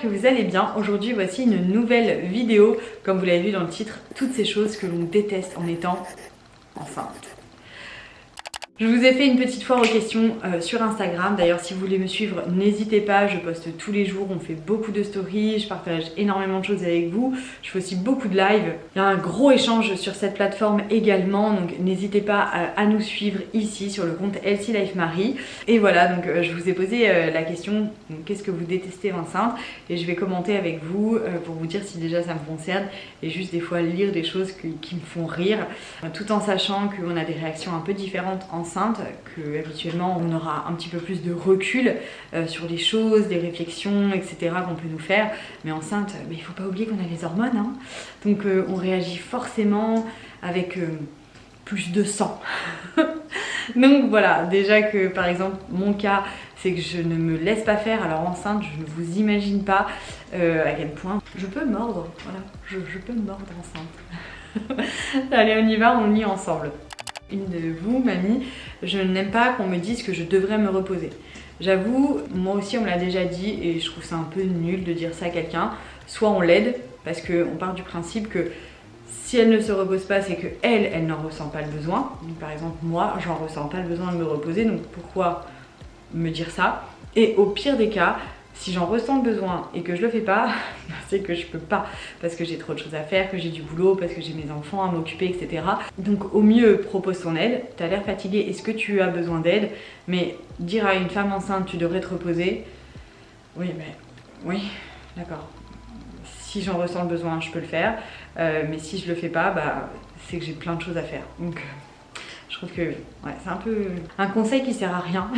que vous allez bien. Aujourd'hui voici une nouvelle vidéo, comme vous l'avez vu dans le titre, toutes ces choses que l'on déteste en étant enceinte. Je vous ai fait une petite foire aux questions sur Instagram. D'ailleurs, si vous voulez me suivre, n'hésitez pas. Je poste tous les jours, on fait beaucoup de stories, je partage énormément de choses avec vous. Je fais aussi beaucoup de live. Il y a un gros échange sur cette plateforme également, donc n'hésitez pas à nous suivre ici sur le compte Healthy Life Marie. Et voilà, donc je vous ai posé la question, qu'est-ce que vous détestez enceinte? Et je vais commenter avec vous pour vous dire si déjà ça me concerne et juste des fois lire des choses qui me font rire, tout en sachant qu'on a des réactions un peu différentes enceinte, que habituellement on aura un petit peu plus de recul sur les choses, des réflexions, etc. qu'on peut nous faire. Mais enceinte, il ne faut pas oublier qu'on a les hormones, hein. Donc on réagit forcément avec plus de sang. Donc voilà, déjà que par exemple mon cas, c'est que je ne me laisse pas faire. Alors enceinte, je ne vous imagine pas à quel point je peux mordre. Voilà, je peux mordre enceinte. Allez, on y va, on lit ensemble. Une de vous m'a mis « Je n'aime pas qu'on me dise que je devrais me reposer ». J'avoue, moi aussi on me l'a déjà dit et je trouve ça un peu nul de dire ça à quelqu'un. Soit on l'aide, parce qu'on part du principe que si elle ne se repose pas, c'est qu'elle n'en ressent pas le besoin. Donc, par exemple, moi, j'en ressens pas le besoin de me reposer, donc pourquoi me dire ça? Et au pire des cas, si j'en ressens le besoin et que je le fais pas, c'est que je peux pas, parce que j'ai trop de choses à faire, que j'ai du boulot, parce que j'ai mes enfants à m'occuper, etc. Donc au mieux, propose ton aide. Tu as l'air fatigué, est-ce que tu as besoin d'aide? Mais dire à une femme enceinte, tu devrais te reposer, oui, mais oui, d'accord. Si j'en ressens le besoin, je peux le faire, mais si je le fais pas, c'est que j'ai plein de choses à faire. Donc je trouve que ouais, c'est un peu un conseil qui sert à rien.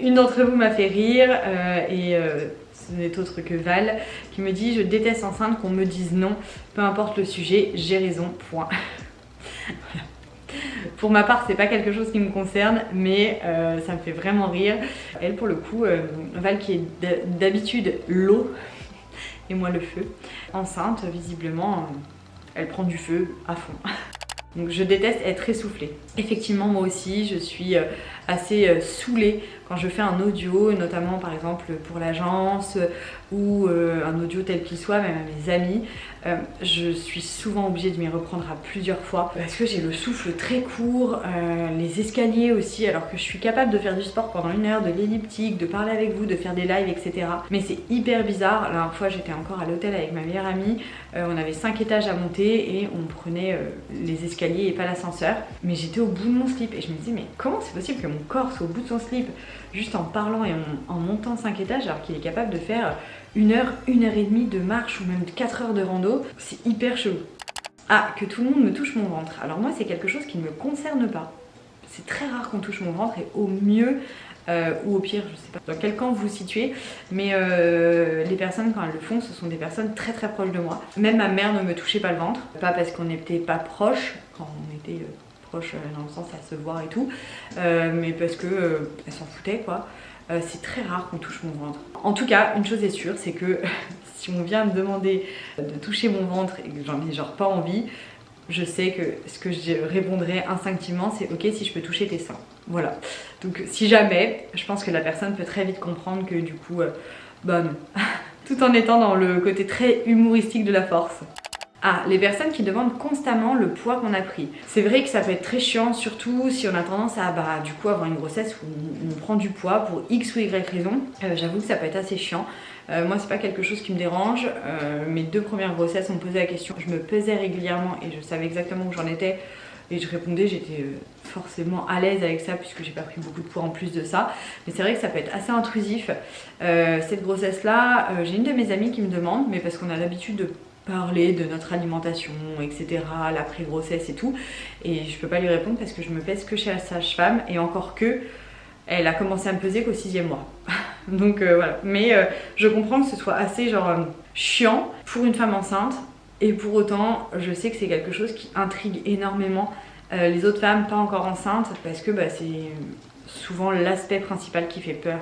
Une d'entre vous m'a fait rire ce n'est autre que Val qui me dit « Je déteste enceinte qu'on me dise non, peu importe le sujet, j'ai raison, point. » Pour ma part, c'est pas quelque chose qui me concerne, mais ça me fait vraiment rire. Elle, pour le coup, Val qui est d'habitude l'eau et moi le feu, enceinte, visiblement, elle prend du feu à fond. Donc je déteste être essoufflée. Effectivement, moi aussi, je suis assez saoulée quand je fais un audio, notamment par exemple pour l'agence ou un audio tel qu'il soit, même à mes amis. Je suis souvent obligée de m'y reprendre à plusieurs fois parce que j'ai le souffle très court, les escaliers aussi, alors que je suis capable de faire du sport pendant 1 heure, de l'elliptique, de parler avec vous, de faire des lives, etc. Mais c'est hyper bizarre. La dernière fois, j'étais encore à l'hôtel avec ma meilleure amie, on avait 5 étages à monter et on prenait les escaliers et pas l'ascenseur. Mais j'étais au bout de mon slip et je me disais, mais comment c'est possible que mon corps soit au bout de son slip juste en parlant et en montant 5 étages alors qu'il est capable de faire 1 heure, 1 heure et demie de marche ou même 4 heures de rando? C'est hyper chelou. Ah, que tout le monde me touche mon ventre. Alors moi, c'est quelque chose qui ne me concerne pas. C'est très rare qu'on touche mon ventre et au mieux ou au pire, je sais pas dans quel camp vous vous situez, mais les personnes quand elles le font, ce sont des personnes très très proches de moi. Même ma mère ne me touchait pas le ventre, pas parce qu'on n'était pas proches, quand on était proches dans le sens à se voir et tout, mais parce que elle s'en foutait quoi. C'est très rare qu'on touche mon ventre. En tout cas, une chose est sûre, c'est que si on vient me demander de toucher mon ventre et que j'en ai genre pas envie, je sais que ce que je répondrai instinctivement, c'est ok si je peux toucher tes seins. Voilà. Donc si jamais, je pense que la personne peut très vite comprendre que du coup, bah non. Tout en étant dans le côté très humoristique de la force. Ah, les personnes qui demandent constamment le poids qu'on a pris. C'est vrai que ça peut être très chiant, surtout si on a tendance à du coup avoir une grossesse où on prend du poids pour X ou Y raison. J'avoue que ça peut être assez chiant. Moi c'est pas quelque chose qui me dérange. Mes 2 premières grossesses on me posait la question. Je me pesais régulièrement et je savais exactement où j'en étais. Et je répondais, j'étais forcément à l'aise avec ça puisque j'ai pas pris beaucoup de poids en plus de ça. Mais c'est vrai que ça peut être assez intrusif. Cette grossesse là, j'ai une de mes amies qui me demande, mais parce qu'on a l'habitude de parler de notre alimentation, etc., l'après-grossesse et tout. Et je peux pas lui répondre parce que je me pèse que chez la sage-femme et encore que elle a commencé à me peser qu'au 6e mois. Donc voilà. Mais je comprends que ce soit assez genre chiant pour une femme enceinte et pour autant je sais que c'est quelque chose qui intrigue énormément les autres femmes pas encore enceintes parce que c'est souvent l'aspect principal qui fait peur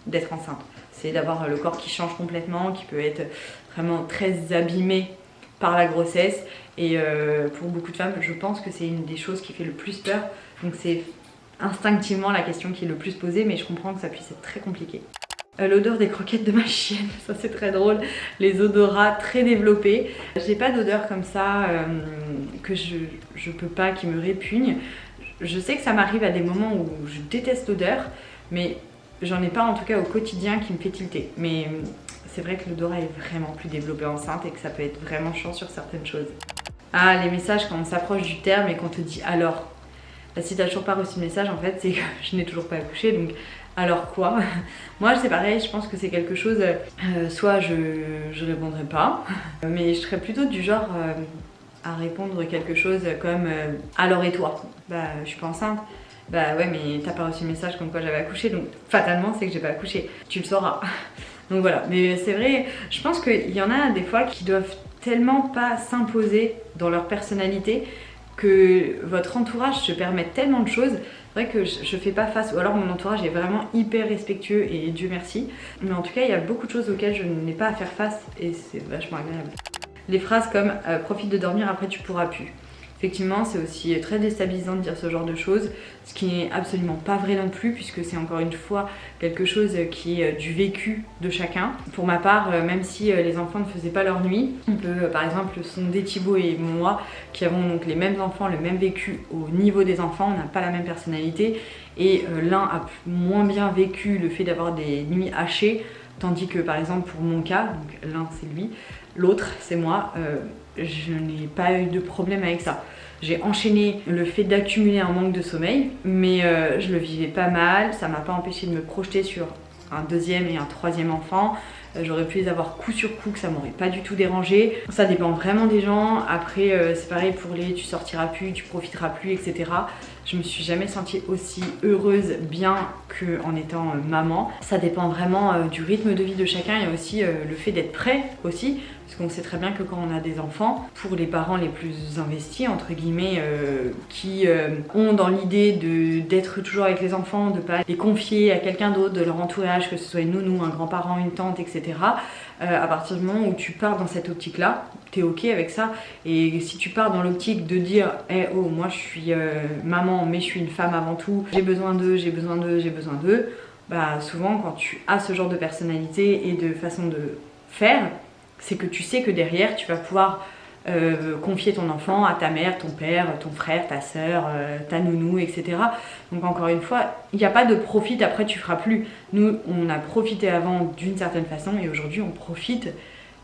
d'être enceinte. C'est d'avoir le corps qui change complètement, qui peut être vraiment très abîmé par la grossesse. Et pour beaucoup de femmes, je pense que c'est une des choses qui fait le plus peur. Donc c'est instinctivement la question qui est le plus posée, mais je comprends que ça puisse être très compliqué. L'odeur des croquettes de ma chienne, ça c'est très drôle, les odorats très développés. J'ai pas d'odeur comme ça que je peux pas, qui me répugne. Je sais que ça m'arrive à des moments où je déteste l'odeur, mais j'en ai pas en tout cas au quotidien qui me fait tilter. Mais c'est vrai que l'odorat est vraiment plus développé enceinte et que ça peut être vraiment chiant sur certaines choses. Ah, les messages quand on s'approche du terme et qu'on te dit alors. Bah, si t'as toujours pas reçu le message, en fait c'est que je n'ai toujours pas accouché, donc alors quoi? Moi c'est pareil, je pense que c'est quelque chose, soit je répondrai pas, mais je serais plutôt du genre à répondre quelque chose comme alors et toi? Bah je suis pas enceinte. Bah ouais, mais t'as pas reçu le message comme quoi j'avais accouché, donc fatalement c'est que j'ai pas accouché, tu le sauras. Donc voilà, mais c'est vrai, je pense qu'il y en a des fois qui doivent tellement pas s'imposer dans leur personnalité que votre entourage se permette tellement de choses. C'est vrai que je fais pas face, ou alors mon entourage est vraiment hyper respectueux et Dieu merci. Mais en tout cas, il y a beaucoup de choses auxquelles je n'ai pas à faire face et c'est vachement agréable. Les phrases comme profite de dormir, après tu pourras plus. Effectivement, c'est aussi très déstabilisant de dire ce genre de choses, ce qui n'est absolument pas vrai non plus, puisque c'est encore une fois quelque chose qui est du vécu de chacun. Pour ma part, même si les enfants ne faisaient pas leur nuit, on peut par exemple sonder Thibaut et moi, qui avons donc les mêmes enfants, le même vécu au niveau des enfants, on n'a pas la même personnalité, et l'un a moins bien vécu le fait d'avoir des nuits hachées, tandis que par exemple pour mon cas, donc l'un c'est lui, l'autre c'est moi, je n'ai pas eu de problème avec ça. J'ai enchaîné le fait d'accumuler un manque de sommeil, mais je le vivais pas mal, ça m'a pas empêché de me projeter sur un deuxième et un troisième enfant. J'aurais pu les avoir coup sur coup, que ça m'aurait pas du tout dérangé. Ça dépend vraiment des gens. Après c'est pareil pour les tu sortiras plus, tu profiteras plus, etc. Je me suis jamais sentie aussi heureuse, bien qu'en étant maman. Ça dépend vraiment du rythme de vie de chacun. Il y a aussi le fait d'être prêt aussi. Parce qu'on sait très bien que quand on a des enfants, pour les parents les plus investis, entre guillemets, qui ont dans l'idée d'être toujours avec les enfants, de pas les confier à quelqu'un d'autre de leur entourage, que ce soit une nounou, un grand-parent, une tante, etc. À partir du moment où tu pars dans cette optique-là, t'es ok avec ça. Et si tu pars dans l'optique de dire hey, oh, moi je suis maman, mais je suis une femme avant tout, j'ai besoin d'eux, j'ai besoin d'eux, j'ai besoin d'eux, bah souvent quand tu as ce genre de personnalité et de façon de faire, c'est que tu sais que derrière tu vas pouvoir confier ton enfant à ta mère, ton père, ton frère, ta soeur, ta nounou, etc. Donc encore une fois, il n'y a pas de profite après tu feras plus. Nous on a profité avant d'une certaine façon et aujourd'hui on profite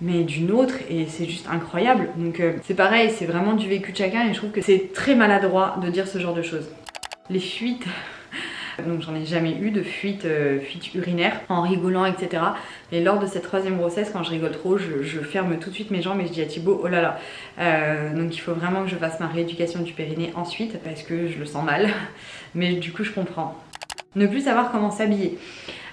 mais d'une autre et c'est juste incroyable. Donc c'est pareil, c'est vraiment du vécu de chacun et je trouve que c'est très maladroit de dire ce genre de choses. Les fuites... Donc j'en ai jamais eu de fuite urinaire en rigolant, etc. Mais lors de cette troisième grossesse, quand je rigole trop, je ferme tout de suite mes jambes et je dis à Thibaut oh là là. Donc il faut vraiment que je fasse ma rééducation du périnée ensuite parce que je le sens mal. Mais du coup je comprends. Ne plus savoir comment s'habiller.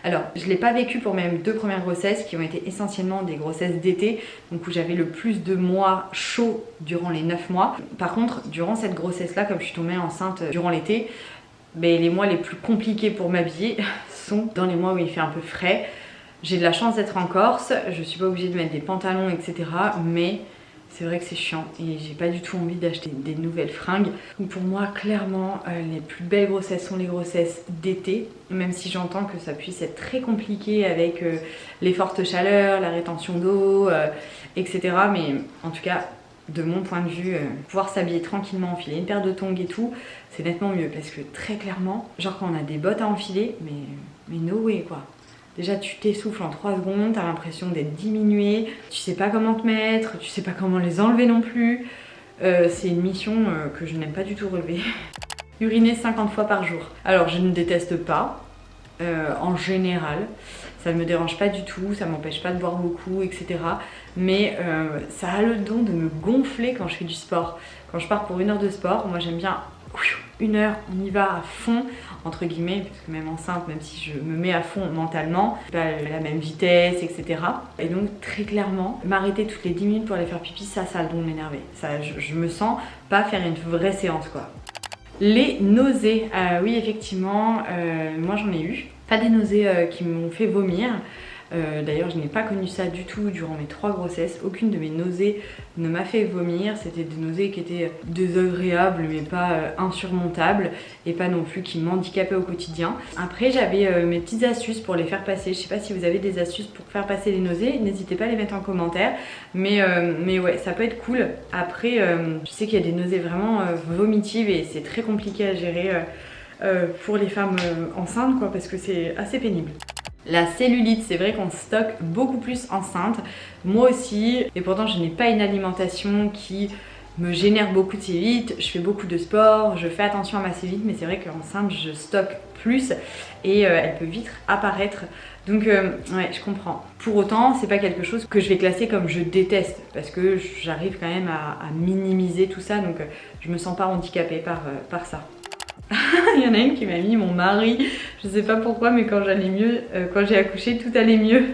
Alors, je ne l'ai pas vécu pour mes 2 premières grossesses qui ont été essentiellement des grossesses d'été, donc où j'avais le plus de mois chauds durant les 9 mois. Par contre, durant cette grossesse-là, comme je suis tombée enceinte durant l'été, les mois les plus compliqués pour m'habiller sont dans les mois où il fait un peu frais. J'ai de la chance d'être en Corse, je suis pas obligée de mettre des pantalons, etc. Mais c'est vrai que c'est chiant et j'ai pas du tout envie d'acheter des nouvelles fringues. Donc pour moi, clairement, les plus belles grossesses sont les grossesses d'été, même si j'entends que ça puisse être très compliqué avec les fortes chaleurs, la rétention d'eau, etc. Mais en tout cas, de mon point de vue, pouvoir s'habiller tranquillement, enfiler une paire de tongs et tout, c'est nettement mieux parce que très clairement, genre quand on a des bottes à enfiler, mais no way quoi. Déjà tu t'essouffles en 3 secondes, t'as l'impression d'être diminué, tu sais pas comment te mettre, tu sais pas comment les enlever non plus. C'est une mission que je n'aime pas du tout relever. Uriner 50 fois par jour. Alors je ne déteste pas, en général. Ça ne me dérange pas du tout, ça m'empêche pas de boire beaucoup, etc. Mais ça a le don de me gonfler quand je fais du sport. Quand je pars pour 1 heure de sport, moi j'aime bien 1 heure, on y va à fond, entre guillemets, parce que même enceinte, même si je me mets à fond mentalement, pas la même vitesse, etc. Et donc très clairement, m'arrêter toutes les 10 minutes pour aller faire pipi, ça a le don de m'énerver. Je me sens pas faire une vraie séance quoi. Les nausées, oui effectivement, moi j'en ai eu. Pas des nausées qui m'ont fait vomir, D'ailleurs je n'ai pas connu ça du tout durant mes 3 grossesses. Aucune de mes nausées ne m'a fait vomir. C'était des nausées qui étaient désagréables mais pas insurmontables et pas non plus qui m'handicapaient au quotidien. Après j'avais mes petites astuces pour les faire passer. Je sais pas si vous avez des astuces pour faire passer les nausées, n'hésitez pas à les mettre en commentaire. Mais ouais, ça peut être cool. Après je sais qu'il y a des nausées vraiment vomitives et c'est très compliqué à gérer pour les femmes enceintes quoi, parce que c'est assez pénible. La cellulite, c'est vrai qu'on stocke beaucoup plus enceinte, moi aussi, et pourtant je n'ai pas une alimentation qui me génère beaucoup de cellulite, je fais beaucoup de sport, je fais attention à ma cellulite, mais c'est vrai qu'enceinte je stocke plus et elle peut vite apparaître. Donc ouais, je comprends. Pour autant, c'est pas quelque chose que je vais classer comme je déteste, parce que j'arrive quand même à minimiser tout ça, donc je me sens pas handicapée par ça. Il y en a une qui m'a mis mon mari, je sais pas pourquoi, mais quand j'allais mieux, quand j'ai accouché, tout allait mieux.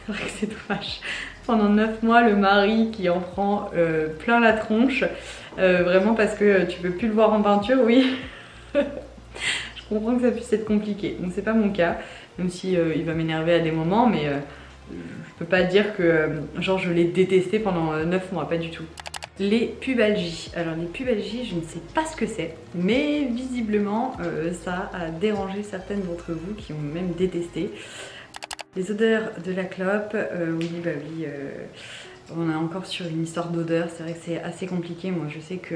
C'est vrai que c'est dommage. Pendant 9 mois, le mari qui en prend plein la tronche, vraiment parce que tu peux plus le voir en peinture, oui. Je comprends que ça puisse être compliqué, donc c'est pas mon cas, même si il va m'énerver à des moments, mais je peux pas dire que genre je l'ai détesté pendant 9 mois, pas du tout. Les pubalgies. Alors les pubalgies, je ne sais pas ce que c'est, mais visiblement ça a dérangé certaines d'entre vous qui ont même détesté. Les odeurs de la clope, oui, bah oui, on est encore sur une histoire d'odeur, c'est vrai que c'est assez compliqué. Moi je sais que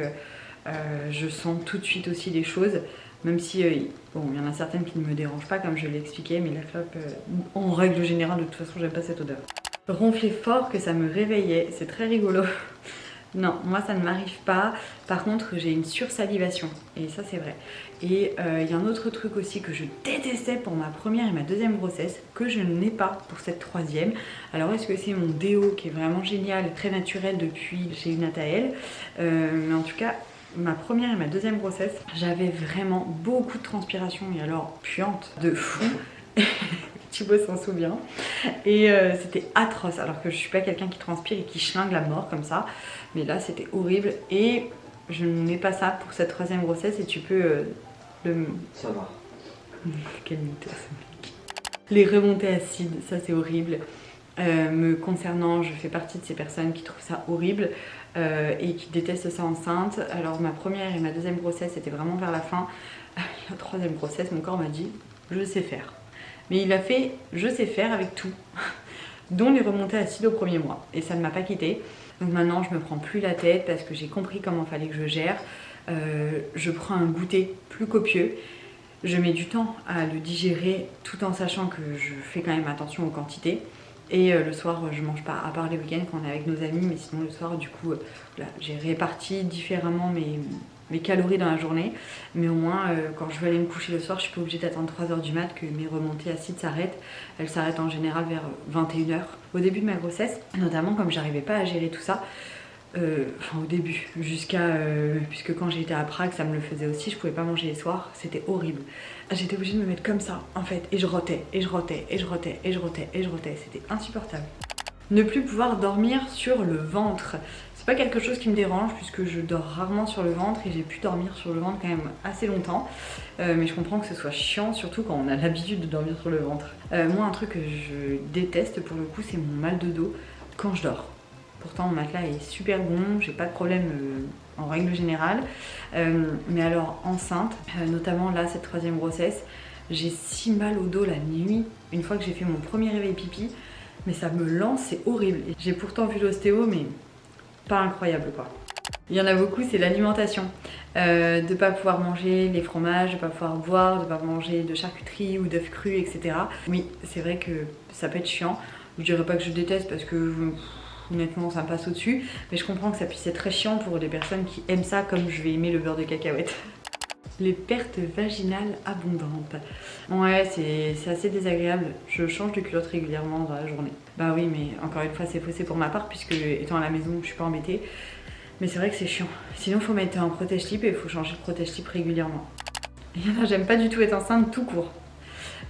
je sens tout de suite aussi les choses, même si bon, il y en a certaines qui ne me dérangent pas comme je l'ai expliqué, mais la clope, en règle générale, de toute façon j'aime pas cette odeur. Ronfler fort que ça me réveillait, c'est très rigolo. Non, moi ça ne m'arrive pas. Par contre, j'ai une sursalivation et ça c'est vrai. Et il y a un autre truc aussi que je détestais pour ma première et ma deuxième grossesse que je n'ai pas pour cette troisième. Alors est-ce que c'est mon déo qui est vraiment génial, très naturel depuis chez Unatael, mais en tout cas ma première et ma deuxième grossesse, j'avais vraiment beaucoup de transpiration et alors puante de fou. Thibaut s'en souvient. Et c'était atroce, alors que je suis pas quelqu'un qui transpire et qui schlingue la mort comme ça. Mais là c'était horrible et je n'ai pas ça pour cette troisième grossesse et tu peux le... Ça va. Quel mytho ce mec. Les remontées acides, ça c'est horrible. Me concernant, je fais partie de ces personnes qui trouvent ça horrible et qui détestent ça enceinte. Alors ma première et ma deuxième grossesse c'était vraiment vers la fin. La troisième grossesse, mon corps m'a dit je sais faire. Mais il a fait je sais faire avec tout, dont les remontées acides au premier mois. Et ça ne m'a pas quittée. Donc maintenant je me prends plus la tête parce que j'ai compris comment il fallait que je gère. Je prends un goûter plus copieux. Je mets du temps à le digérer tout en sachant que je fais quand même attention aux quantités. Et le soir je mange pas, à part les week-ends quand on est avec nos amis, mais sinon le soir du coup voilà, j'ai réparti différemment mes calories dans la journée, mais au moins quand je veux aller me coucher le soir je suis pas obligée d'attendre 3 h du mat que mes remontées acides s'arrêtent. Elles s'arrêtent en général vers 21 h. Au début de ma grossesse, notamment comme j'arrivais pas à gérer tout ça, enfin au début, jusqu'à puisque quand j'étais à Prague ça me le faisait aussi, je pouvais pas manger les soirs, c'était horrible. J'étais obligée de me mettre comme ça en fait, et je rotais, et je rotais, et je rotais, et je rotais, et je rotais, c'était insupportable. Ne plus pouvoir dormir sur le ventre. C'est pas quelque chose qui me dérange puisque je dors rarement sur le ventre et j'ai pu dormir sur le ventre quand même assez longtemps. Mais je comprends que ce soit chiant, surtout quand on a l'habitude de dormir sur le ventre. Moi un truc que je déteste pour le coup c'est mon mal de dos quand je dors. Pourtant mon matelas est super bon, j'ai pas de problème en règle générale. Mais alors enceinte, notamment là cette troisième grossesse, j'ai si mal au dos la nuit, une fois que j'ai fait mon premier réveil pipi. Mais ça me lance, c'est horrible. J'ai pourtant vu l'ostéo, mais pas incroyable quoi. Il y en a beaucoup, c'est l'alimentation. De pas pouvoir manger les fromages, de pas pouvoir boire, de pas manger de charcuterie ou d'œufs crus, etc. Oui, c'est vrai que ça peut être chiant. Je dirais pas que je déteste parce que honnêtement ça me passe au-dessus. Mais je comprends que ça puisse être très chiant pour des personnes qui aiment ça comme je vais aimer le beurre de cacahuète. Les pertes vaginales abondantes. Ouais, c'est assez désagréable. Je change de culotte régulièrement dans la journée. Bah oui, mais encore une fois, c'est faussé pour ma part, puisque étant à la maison, je suis pas embêtée. Mais c'est vrai que c'est chiant. Sinon, il faut mettre un protège-slip et il faut changer de protège-slip régulièrement. J'aime pas du tout être enceinte tout court.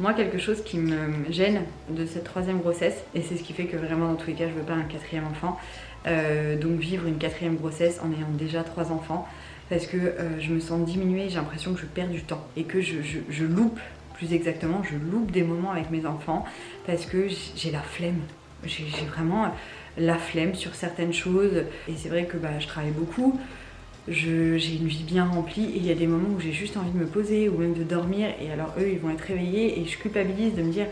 Moi, quelque chose qui me gêne de cette troisième grossesse, et c'est ce qui fait que vraiment, dans tous les cas, je veux pas un quatrième enfant. Donc vivre une quatrième grossesse en ayant déjà 3 enfants. Parce que je me sens diminuée, j'ai l'impression que je perds du temps et que je loupe plus exactement, je loupe des moments avec mes enfants parce que j'ai la flemme. J'ai vraiment la flemme sur certaines choses. Et c'est vrai que je travaille beaucoup, j'ai une vie bien remplie et il y a des moments où j'ai juste envie de me poser ou même de dormir. Et alors eux, ils vont être réveillés et je culpabilise de me dire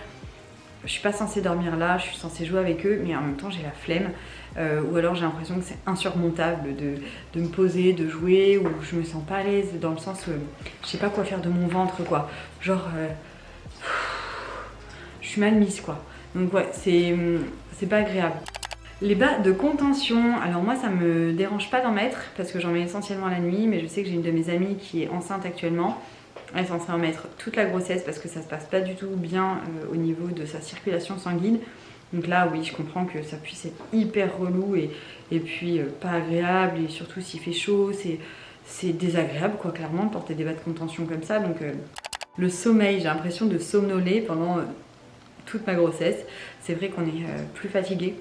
je suis pas censée dormir là, je suis censée jouer avec eux, mais en même temps j'ai la flemme. Ou alors j'ai l'impression que c'est insurmontable de me poser, de jouer, ou je me sens pas à l'aise dans le sens où je sais pas quoi faire de mon ventre quoi. Genre je suis mal mise quoi. Donc ouais, c'est pas agréable. Les bas de contention, alors moi ça me dérange pas d'en mettre parce que j'en mets essentiellement la nuit, mais je sais que j'ai une de mes amies qui est enceinte actuellement. Elle est censée en mettre toute la grossesse parce que ça se passe pas du tout bien au niveau de sa circulation sanguine. Donc là oui, je comprends que ça puisse être hyper relou et puis pas agréable, et surtout s'il fait chaud, c'est désagréable quoi, clairement de porter des bas de contention comme ça. Donc le sommeil, j'ai l'impression de somnoler pendant toute ma grossesse. C'est vrai qu'on est plus fatigué.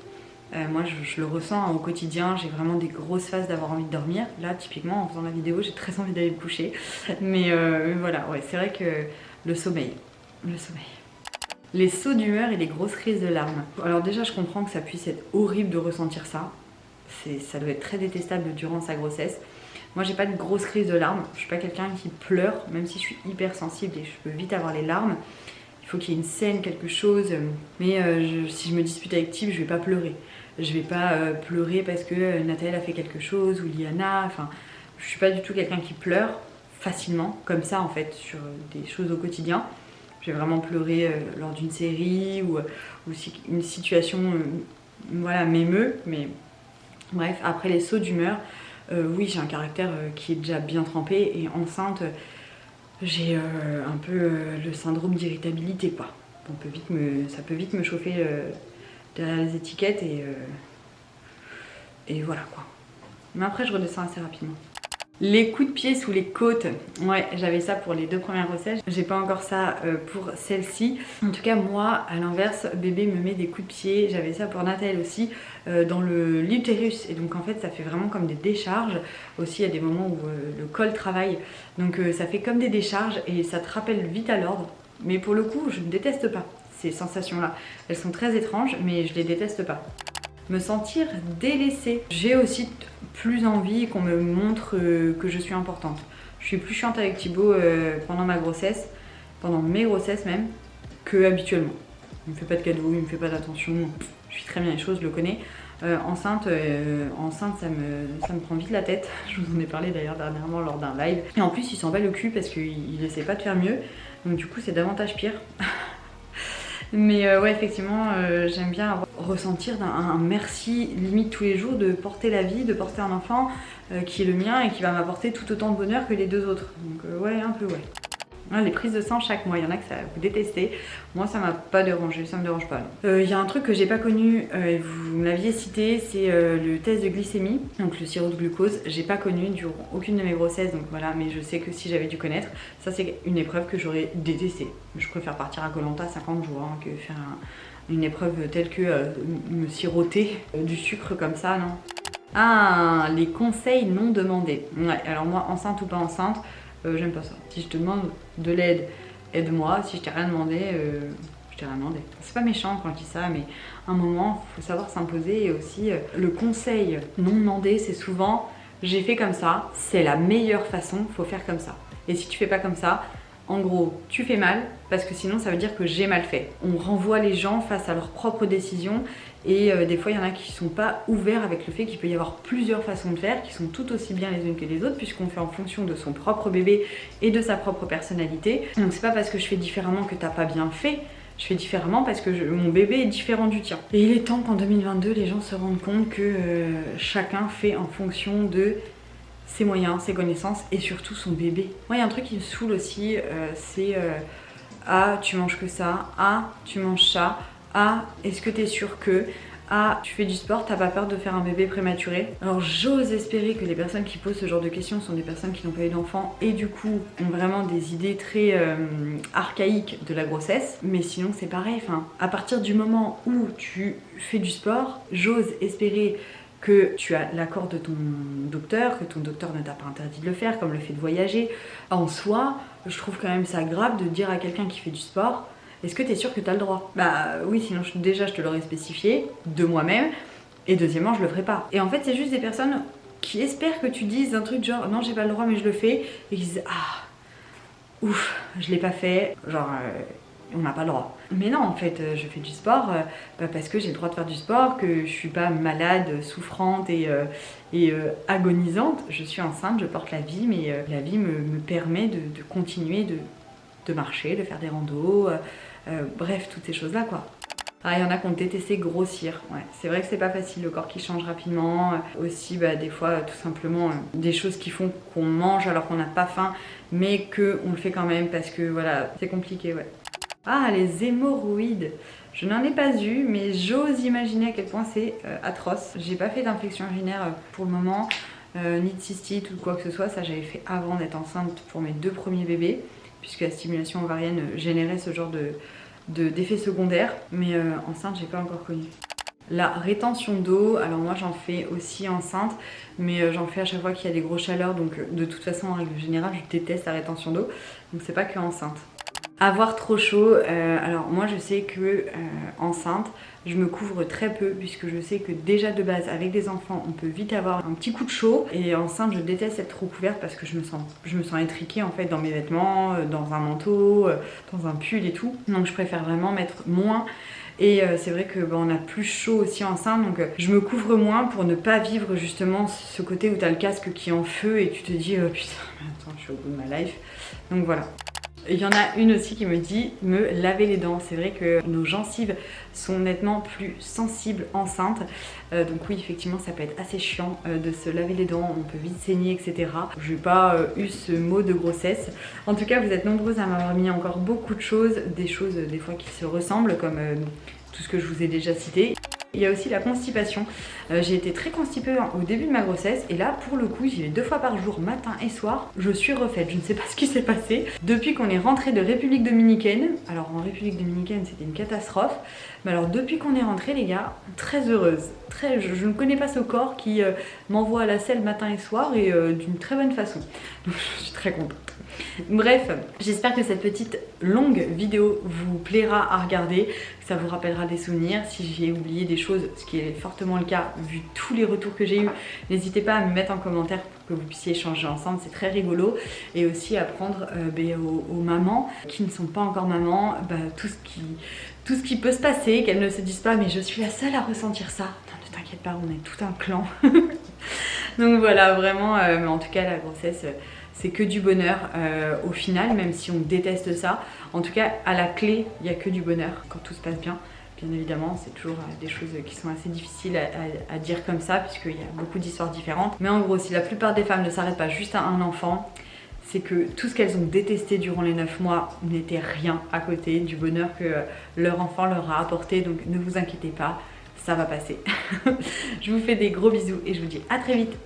Moi je le ressens au quotidien, j'ai vraiment des grosses phases d'avoir envie de dormir. Là typiquement en faisant la vidéo j'ai très envie d'aller me coucher. Mais voilà, ouais, c'est vrai que le sommeil. Les sauts d'humeur et les grosses crises de larmes. Alors déjà je comprends que ça puisse être horrible de ressentir ça. Ça doit être très détestable durant sa grossesse. Moi j'ai pas de grosses crises de larmes, je suis pas quelqu'un qui pleure, même si je suis hyper sensible et je peux vite avoir les larmes. Il faut qu'il y ait une scène, quelque chose. Mais si je me dispute avec Tim, je vais pas pleurer. Je vais pas pleurer parce que Nathalie a fait quelque chose ou Liana. Enfin, je suis pas du tout quelqu'un qui pleure facilement, comme ça en fait, sur des choses au quotidien. Je vais vraiment pleurer lors d'une série ou si une situation voilà, m'émeut. Mais bref, après les sauts d'humeur, oui, j'ai un caractère qui est déjà bien trempé et enceinte. J'ai un peu le syndrome d'irritabilité quoi. Ça peut vite me chauffer derrière les étiquettes et voilà quoi. Mais après je redescends assez rapidement. Les coups de pied sous les côtes, ouais j'avais ça pour les 2 premières grossesses, j'ai pas encore ça pour celle-ci. En tout cas moi à l'inverse, bébé me met des coups de pied, j'avais ça pour Nathalie aussi, dans l'utérus, et donc en fait ça fait vraiment comme des décharges. Aussi il y a des moments où le col travaille, donc ça fait comme des décharges et ça te rappelle vite à l'ordre. Mais pour le coup je ne déteste pas ces sensations là, elles sont très étranges mais je les déteste pas. Me sentir délaissée. J'ai aussi plus envie qu'on me montre que je suis importante. Je suis plus chiante avec Thibaut pendant ma grossesse, pendant mes grossesses même, que habituellement. Il me fait pas de cadeaux, il me fait pas d'attention, je suis très bien les choses, je le connais. Enceinte, ça me prend vite la tête. Je vous en ai parlé d'ailleurs dernièrement lors d'un live. Et en plus il s'en bat le cul parce qu'il essaie pas de faire mieux, donc du coup c'est davantage pire. Mais ouais effectivement j'aime bien ressentir un merci limite tous les jours de porter la vie, de porter un enfant qui est le mien et qui va m'apporter tout autant de bonheur que les 2 autres. Donc ouais un peu ouais. Les prises de sang chaque mois, il y en a que ça vous détestez. Moi ça m'a pas dérangé, ça me dérange pas. Il y a un truc que j'ai pas connu, et vous me l'aviez cité, c'est le test de glycémie, donc le sirop de glucose. J'ai pas connu durant aucune de mes grossesses, donc voilà, mais je sais que si j'avais dû connaître, ça c'est une épreuve que j'aurais détestée. Je préfère partir à Koh Lanta 50 jours que faire une épreuve telle que me siroter du sucre comme ça, non. Ah, les conseils non demandés. Ouais, alors moi enceinte ou pas enceinte, j'aime pas ça. Si je te demande de l'aide, aide-moi. Si je t'ai rien demandé, je t'ai rien demandé. C'est pas méchant quand je dis ça, mais à un moment, il faut savoir s'imposer. Et aussi, le conseil non demandé, c'est souvent j'ai fait comme ça, c'est la meilleure façon, faut faire comme ça. Et si tu fais pas comme ça, en gros, tu fais mal, parce que sinon ça veut dire que j'ai mal fait. On renvoie les gens face à leurs propres décisions. Et des fois il y en a qui sont pas ouverts avec le fait qu'il peut y avoir plusieurs façons de faire qui sont tout aussi bien les unes que les autres, puisqu'on fait en fonction de son propre bébé et de sa propre personnalité. Donc c'est pas parce que je fais différemment que t'as pas bien fait, je fais différemment parce que mon bébé est différent du tien. Et il est temps qu'en 2022 les gens se rendent compte que chacun fait en fonction de ses moyens, ses connaissances et surtout son bébé. Moi il y a un truc qui me saoule aussi, c'est ah tu manges que ça, ah tu manges ça, ah, est-ce que t'es sûr que... Ah, tu fais du sport, t'as pas peur de faire un bébé prématuré? Alors j'ose espérer que les personnes qui posent ce genre de questions sont des personnes qui n'ont pas eu d'enfant et du coup ont vraiment des idées très archaïques de la grossesse. Mais sinon c'est pareil, enfin, à partir du moment où tu fais du sport, j'ose espérer que tu as l'accord de ton docteur, que ton docteur ne t'a pas interdit de le faire, comme le fait de voyager. En soi, je trouve quand même ça grave de dire à quelqu'un qui fait du sport, est-ce que tu es sûr que tu as le droit? Bah oui, sinon déjà je te l'aurais spécifié de moi-même, et deuxièmement je le ferai pas. Et en fait c'est juste des personnes qui espèrent que tu dises un truc genre non j'ai pas le droit mais je le fais, et qui disent ah ouf je l'ai pas fait, genre on n'a pas le droit. Mais non, en fait, je fais du sport parce que j'ai le droit de faire du sport, que je suis pas malade, souffrante et agonisante. Je suis enceinte, je porte la vie, mais la vie me permet de continuer de marcher, de faire des randos, bref, toutes ces choses-là, quoi. Ah, il y en a qui ont détesté grossir. Ouais, c'est vrai que c'est pas facile, le corps qui change rapidement. Aussi, des fois, tout simplement, des choses qui font qu'on mange alors qu'on n'a pas faim, mais qu'on le fait quand même parce que voilà, c'est compliqué, ouais. Ah, les hémorroïdes. Je n'en ai pas eu, mais j'ose imaginer à quel point c'est atroce. J'ai pas fait d'infection urinaire pour le moment, ni de cystite ou quoi que ce soit. Ça, j'avais fait avant d'être enceinte pour mes 2 premiers bébés, puisque la stimulation ovarienne générait ce genre d'effets secondaires. Mais enceinte, j'ai pas encore connu. La rétention d'eau, alors moi j'en fais aussi enceinte, mais j'en fais à chaque fois qu'il y a des grosses chaleurs, donc de toute façon en règle générale je déteste la rétention d'eau, donc c'est pas que enceinte. Avoir trop chaud, alors moi je sais que enceinte je me couvre très peu puisque je sais que déjà de base avec des enfants on peut vite avoir un petit coup de chaud, et enceinte je déteste être trop couverte parce que je me sens étriquée en fait dans mes vêtements, dans un manteau, dans un pull et tout, donc je préfère vraiment mettre moins. Et c'est vrai que on a plus chaud aussi enceinte, donc je me couvre moins pour ne pas vivre justement ce côté où t'as le casque qui est en feu et tu te dis putain mais attends je suis au bout de ma life, donc voilà. Il y en a une aussi qui me dit me laver les dents. C'est vrai que nos gencives sont nettement plus sensibles enceintes. Donc oui, effectivement, ça peut être assez chiant de se laver les dents. On peut vite saigner, etc. Je n'ai pas eu ce mot de grossesse. En tout cas, vous êtes nombreuses à m'avoir mis encore beaucoup de choses. Des choses des fois qui se ressemblent, comme tout ce que je vous ai déjà cité. Il y a aussi la constipation. J'ai été très constipée au début de ma grossesse et là pour le coup j'y vais 2 fois par jour, matin et soir. Je suis refaite, je ne sais pas ce qui s'est passé. Depuis qu'on est rentré de République Dominicaine, alors en République Dominicaine c'était une catastrophe, mais alors depuis qu'on est rentré les gars, très heureuse. Je ne connais pas ce corps qui m'envoie à la selle matin et soir et d'une très bonne façon. Donc je suis très contente. Bref, j'espère que cette petite longue vidéo vous plaira à regarder, que ça vous rappellera des souvenirs. Si j'ai oublié des choses, ce qui est fortement le cas vu tous les retours que j'ai eu, n'hésitez pas à me mettre en commentaire pour que vous puissiez échanger ensemble, c'est très rigolo. Et aussi apprendre aux mamans qui ne sont pas encore mamans, tout ce qui peut se passer, qu'elles ne se disent pas mais je suis la seule à ressentir ça. Non, ne t'inquiète pas, on est tout un clan. Donc voilà, vraiment, mais en tout cas la grossesse c'est que du bonheur au final, même si on déteste ça. En tout cas, à la clé, il n'y a que du bonheur quand tout se passe bien. Bien évidemment, c'est toujours des choses qui sont assez difficiles à dire comme ça, puisqu'il y a beaucoup d'histoires différentes. Mais en gros, si la plupart des femmes ne s'arrêtent pas juste à un enfant, c'est que tout ce qu'elles ont détesté durant les 9 mois n'était rien à côté du bonheur que leur enfant leur a apporté. Donc ne vous inquiétez pas, ça va passer. Je vous fais des gros bisous et je vous dis à très vite.